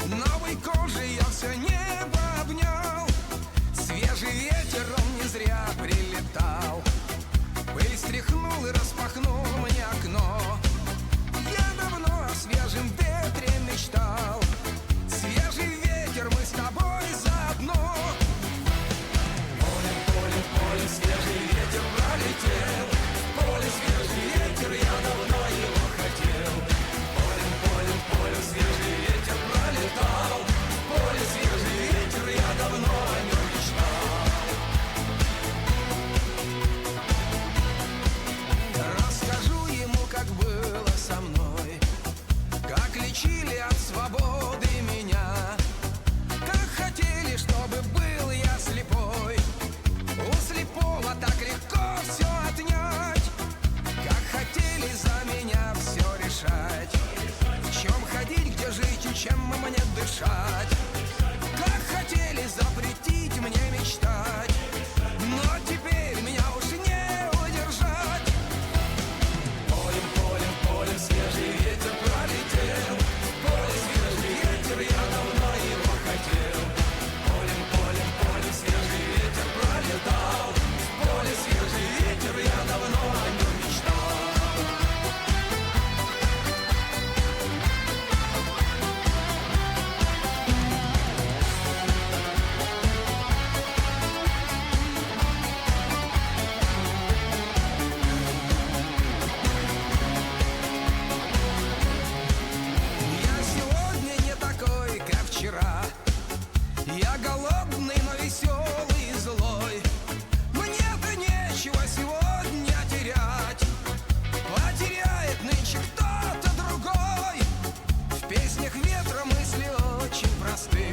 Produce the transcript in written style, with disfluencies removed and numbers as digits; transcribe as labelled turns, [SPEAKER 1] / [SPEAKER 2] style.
[SPEAKER 1] Новой кожей я все небо обнял. Свежий ветер, он не зря прилетал. Пыль стряхнул и распахнул мне окно. Я давно о свежем ветре мечтал. Свежий ветер, мы с тобой заодно. Полем, полем, полем свежий ветер пролетел. В поле свежий ветер, я давно его хотел. Полем, полем, полем свежий ветер пролетал. В поле свежий ветер, я давно о нем мечтал. Расскажу ему, как было со мной, как лечили от свободы меня, как хотели, чтобы был я слепой. У слепого так легко все отнять, как хотели за меня все решать. В чем ходить, где жить и чем мне дышать. Как хотели запретить мне мечтать, но теперь меня уж не удержать. Полем, полем, полем свежий ветер пролетел. В поле свежий ветер, я давно его хотел. Полем, полем, полем свежий ветер пролетал. В поле свежий ветер, я давно о нем мечтал. Я сегодня не такой, как вчера. Я голодный, но веселый и злой. Мне-то нечего сегодня терять. Потеряет нынче кто-то другой. В песнях ветра мысли очень просты.